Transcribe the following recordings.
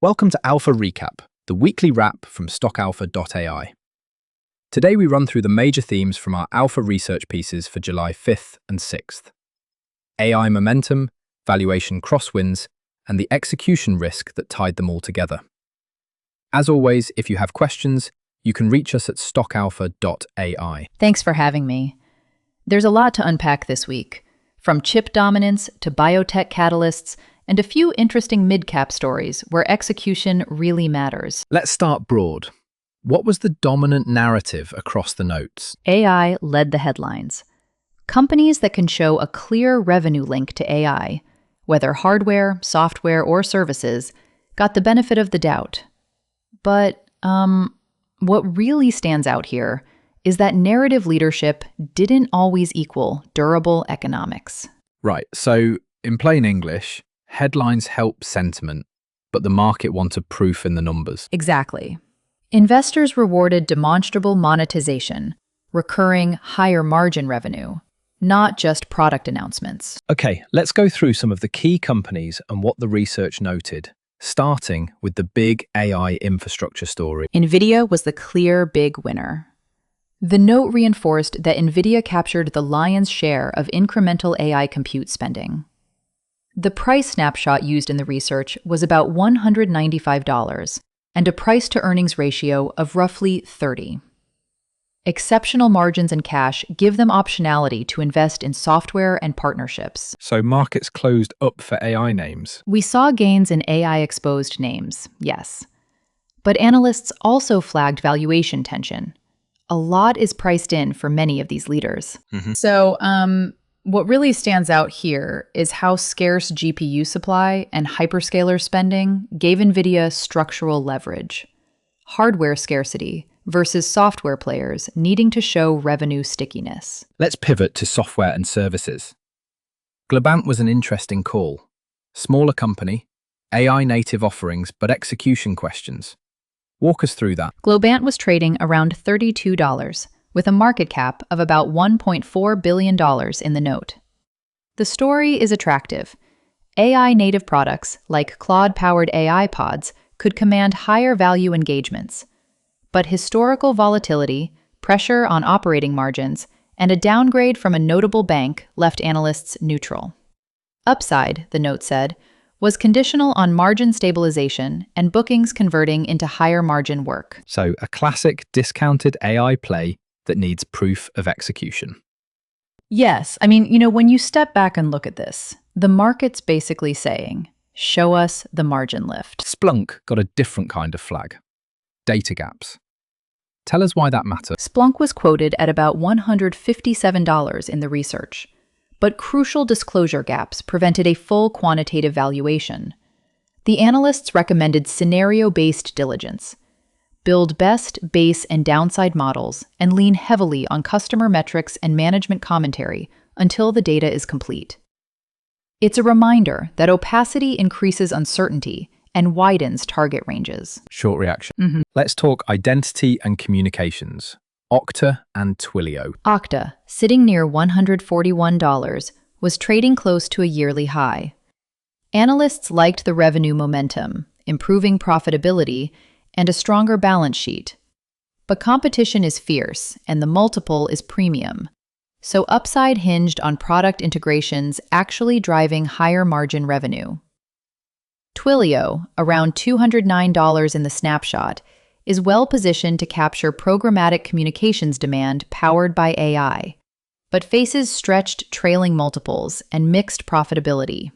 Welcome to Alpha Recap, the weekly wrap from stockalpha.ai. Today we run through the major themes from our Alpha research pieces for July 5th and 6th. AI momentum, valuation crosswinds, and the execution risk that tied them all together. As always, if you have questions, you can reach us at stockalpha.ai. Thanks for having me. There's a lot to unpack this week, from chip dominance to biotech catalysts, and a few interesting mid-cap stories where execution really matters. Let's start broad. What was the dominant narrative across the notes? AI led the headlines. Companies that can show a clear revenue link to AI, whether hardware, software, or services, got the benefit of the doubt. But what really stands out here is that narrative leadership didn't always equal durable economics. Right, so in plain English, headlines help sentiment, but the market wanted proof in the numbers. Exactly. Investors rewarded demonstrable monetization, recurring higher margin revenue, not just product announcements. Okay, let's go through some of the key companies and what the research noted, starting with the big AI infrastructure story. NVIDIA was the clear big winner. The note reinforced that NVIDIA captured the lion's share of incremental AI compute spending. The price snapshot used in the research was about $195 and a price-to-earnings ratio of roughly 30. Exceptional margins and cash give them optionality to invest in software and partnerships. So markets closed up for AI names. We saw gains in AI-exposed names, yes. But analysts also flagged valuation tension. A lot is priced in for many of these leaders. So, what really stands out here is how scarce GPU supply and hyperscaler spending gave NVIDIA structural leverage. Hardware scarcity versus software players needing to show revenue stickiness. Let's pivot to software and services. Globant was an interesting call. Smaller company, AI native offerings, but execution questions. Walk us through that. Globant was trading around $32, with a market cap of about $1.4 billion in the note. The story is attractive. AI-native products, like Claude-powered AI pods, could command higher value engagements. But historical volatility, pressure on operating margins, and a downgrade from a notable bank left analysts neutral. Upside, the note said, was conditional on margin stabilization and bookings converting into higher margin work. So a classic discounted AI play that needs proof of execution. Yes, when you step back and look at this, the market's basically saying, show us the margin lift. Splunk got a different kind of flag. Data gaps. Tell us why that matters. Splunk was quoted at about $157 in the research, but crucial disclosure gaps prevented a full quantitative valuation. The analysts recommended scenario-based diligence. Build best, base, and downside models, and lean heavily on customer metrics and management commentary until the data is complete. It's a reminder that opacity increases uncertainty and widens target ranges. Short reaction. Let's talk identity and communications. Okta and Twilio. Okta, sitting near $141, was trading close to a yearly high. Analysts liked the revenue momentum, improving profitability, and a stronger balance sheet. But competition is fierce, and the multiple is premium. So upside hinged on product integrations actually driving higher margin revenue. Twilio, around $209 in the snapshot, is well positioned to capture programmatic communications demand powered by AI, but faces stretched trailing multiples and mixed profitability.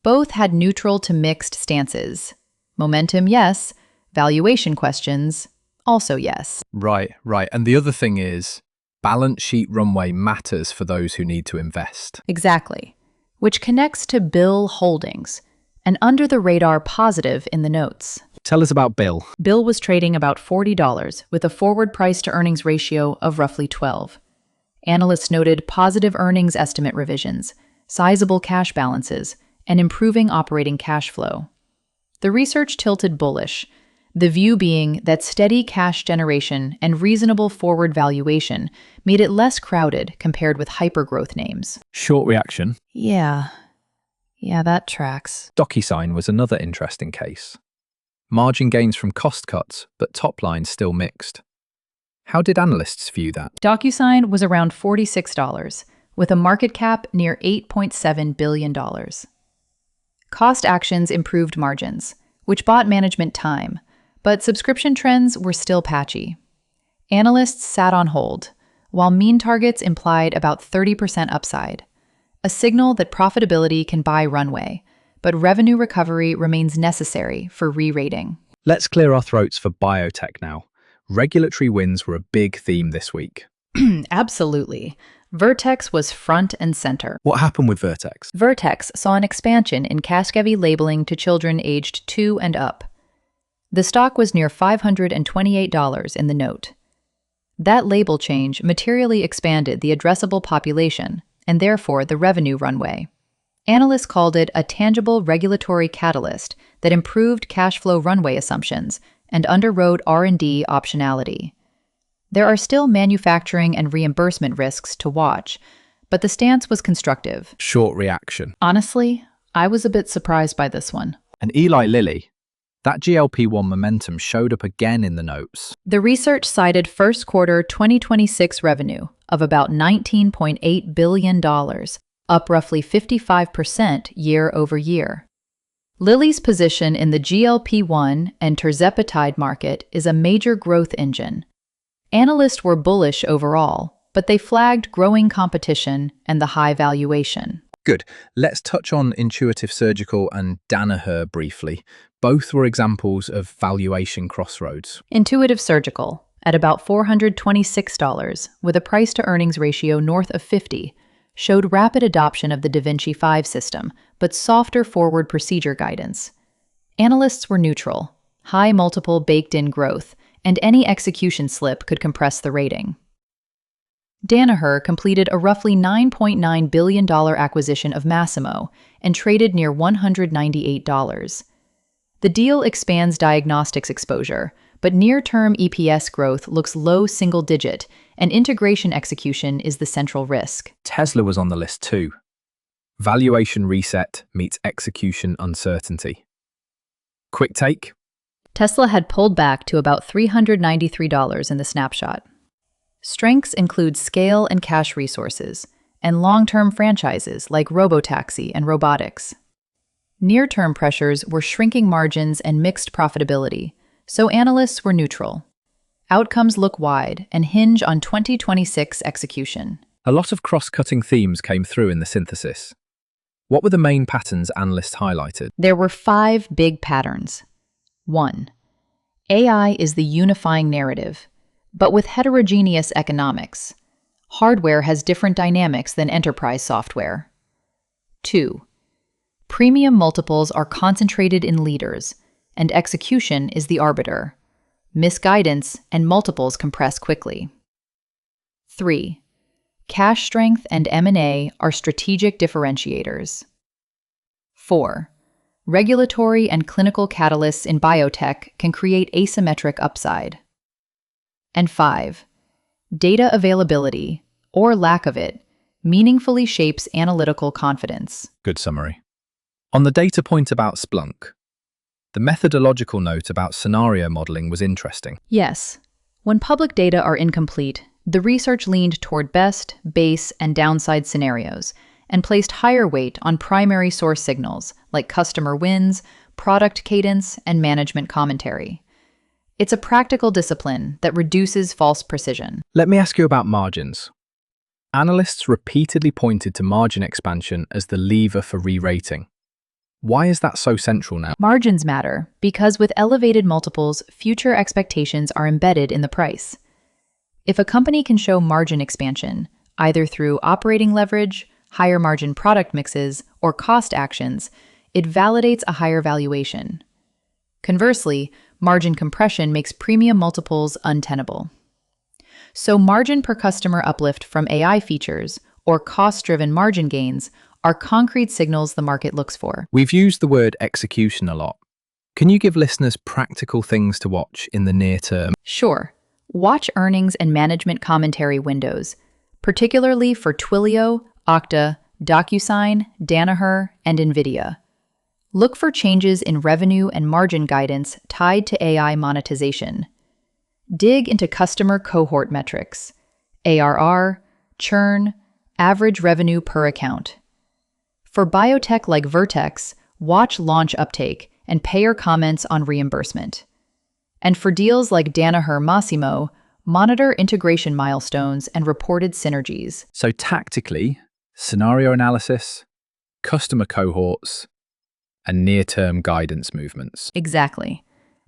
Both had neutral to mixed stances. Momentum, yes. Valuation questions, also yes. Right. And the other thing is, balance sheet runway matters for those who need to invest. Exactly. Which connects to Bill Holdings, an under-the-radar positive in the notes. Tell us about Bill. Bill was trading about $40 with a forward price-to-earnings ratio of roughly 12. Analysts noted positive earnings estimate revisions, sizable cash balances, and improving operating cash flow. The research tilted bullish, the view being that steady cash generation and reasonable forward valuation made it less crowded compared with hypergrowth names. Short reaction. Yeah, that tracks. DocuSign was another interesting case. Margin gains from cost cuts, but top line still mixed. How did analysts view that? DocuSign was around $46, with a market cap near $8.7 billion. Cost actions improved margins, which bought management time, but subscription trends were still patchy. Analysts sat on hold, while mean targets implied about 30% upside, a signal that profitability can buy runway, but revenue recovery remains necessary for re-rating. Let's clear our throats for biotech now. Regulatory wins were a big theme this week. Absolutely. Vertex was front and center. What happened with Vertex? Vertex saw an expansion in Casgevy labeling to children aged 2 and up. The stock was near $528 in the note. That label change materially expanded the addressable population, and therefore the revenue runway. Analysts called it a tangible regulatory catalyst that improved cash flow runway assumptions and underwrote R&D optionality. There are still manufacturing and reimbursement risks to watch, but the stance was constructive. Short reaction. Honestly, I was a bit surprised by this one. And Eli Lilly, that GLP-1 momentum showed up again in the notes. The research cited first quarter 2026 revenue of about $19.8 billion, up roughly 55% year over year. Lilly's position in the GLP-1 and tirzepatide market is a major growth engine. Analysts were bullish overall, but they flagged growing competition and the high valuation. Good. Let's touch on Intuitive Surgical and Danaher briefly. Both were examples of valuation crossroads. Intuitive Surgical, at about $426, with a price-to-earnings ratio north of 50, showed rapid adoption of the Da Vinci 5 system, but softer forward procedure guidance. Analysts were neutral, high multiple baked-in growth, and any execution slip could compress the rating. Danaher completed a roughly $9.9 billion acquisition of Masimo and traded near $198. The deal expands diagnostics exposure, but near-term EPS growth looks low single-digit, and integration execution is the central risk. Tesla was on the list too. Valuation reset meets execution uncertainty. Quick take? Tesla had pulled back to about $393 in the snapshot. Strengths include scale and cash resources, and long-term franchises like robotaxi and robotics. Near-term pressures were shrinking margins and mixed profitability, so analysts were neutral. Outcomes look wide and hinge on 2026 execution. A lot of cross-cutting themes came through in the synthesis. What were the main patterns analysts highlighted? There were 5 big patterns. 1. AI is the unifying narrative, but with heterogeneous economics. Hardware has different dynamics than enterprise software. 2. Premium multiples are concentrated in leaders, and execution is the arbiter. Misguidance and multiples compress quickly. 3. Cash strength and M&A are strategic differentiators. 4. Regulatory and clinical catalysts in biotech can create asymmetric upside. And 5. Data availability, or lack of it, meaningfully shapes analytical confidence. Good summary. On the data point about Splunk, the methodological note about scenario modeling was interesting. Yes. When public data are incomplete, the research leaned toward best, base, and downside scenarios, and placed higher weight on primary source signals like customer wins, product cadence, and management commentary. It's a practical discipline that reduces false precision. Let me ask you about margins. Analysts repeatedly pointed to margin expansion as the lever for re-rating. Why is that so central now? Margins matter because with elevated multiples, future expectations are embedded in the price. If a company can show margin expansion, either through operating leverage, higher margin product mixes, or cost actions, it validates a higher valuation. Conversely, margin compression makes premium multiples untenable. So margin per customer uplift from AI features or cost-driven margin gains are concrete signals the market looks for. We've used the word execution a lot. Can you give listeners practical things to watch in the near term? Sure. Watch earnings and management commentary windows, particularly for Twilio, Okta, DocuSign, Danaher, and NVIDIA. Look for changes in revenue and margin guidance tied to AI monetization. Dig into customer cohort metrics, ARR, churn, average revenue per account. For biotech like Vertex, watch launch uptake and payer comments on reimbursement. And for deals like Danaher Massimo, monitor integration milestones and reported synergies. So tactically, scenario analysis, customer cohorts, and near-term guidance movements. Exactly.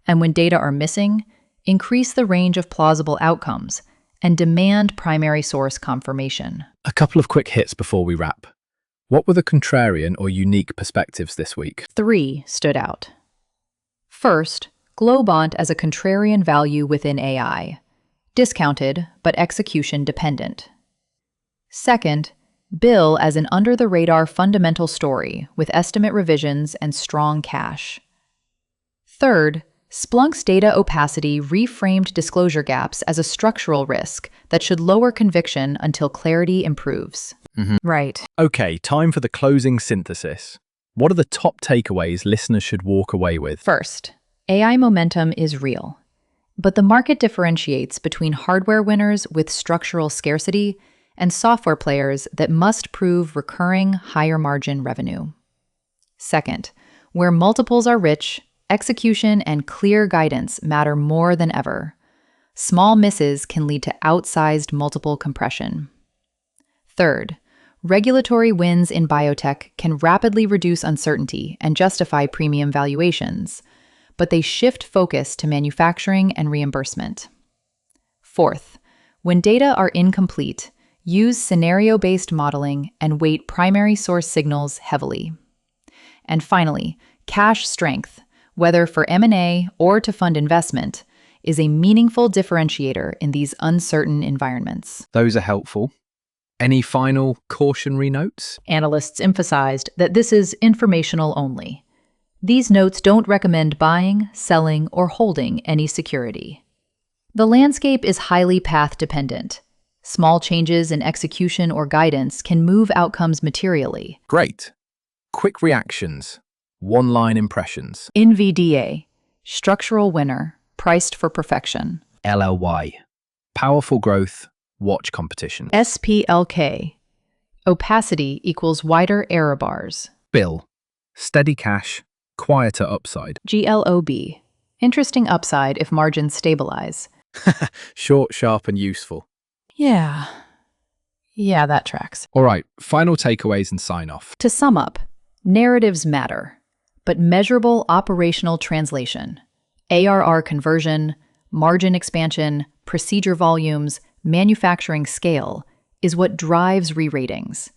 And when data are missing, increase the range of plausible outcomes and demand primary source confirmation. A couple of quick hits before we wrap. What were the contrarian or unique perspectives this week? 3 stood out. First, Globant as a contrarian value within AI. Discounted, but execution dependent. Second, Bill as an under-the-radar fundamental story with estimate revisions and strong cash. Third, Splunk's data opacity reframed disclosure gaps as a structural risk that should lower conviction until clarity improves. Right. Okay, time for the closing synthesis. What are the top takeaways listeners should walk away with? First, AI momentum is real, but the market differentiates between hardware winners with structural scarcity and software players that must prove recurring higher margin revenue. Second, where multiples are rich, execution and clear guidance matter more than ever. Small misses can lead to outsized multiple compression. Third, regulatory wins in biotech can rapidly reduce uncertainty and justify premium valuations, but they shift focus to manufacturing and reimbursement. Fourth, when data are incomplete, use scenario-based modeling and weight primary source signals heavily. And finally, cash strength, whether for M&A or to fund investment, is a meaningful differentiator in these uncertain environments. Those are helpful. Any final cautionary notes? Analysts emphasized that this is informational only. These notes don't recommend buying, selling, or holding any security. The landscape is highly path-dependent. Small changes in execution or guidance can move outcomes materially. Great. Quick reactions. One-line impressions. NVDA, structural winner, priced for perfection. LLY. Powerful growth. Watch competition. SPLK, opacity equals wider error bars. Bill. Steady cash. Quieter upside. GLOB, interesting upside if margins stabilize. Short, sharp, and useful. Yeah, that tracks. All right, final takeaways and sign off. To sum up, narratives matter, but measurable operational translation, ARR conversion, margin expansion, procedure volumes, manufacturing scale is what drives re-ratings.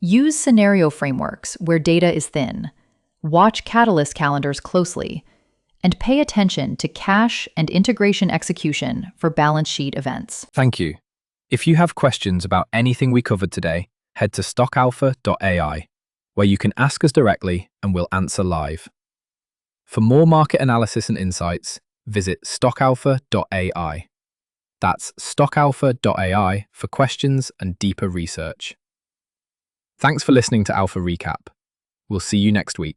Use scenario frameworks where data is thin, watch catalyst calendars closely, and pay attention to cash and integration execution for balance sheet events. Thank you. If you have questions about anything we covered today, head to stockalpha.ai, where you can ask us directly and we'll answer live. For more market analysis and insights, visit stockalpha.ai. That's stockalpha.ai for questions and deeper research. Thanks for listening to Alpha Recap. We'll see you next week.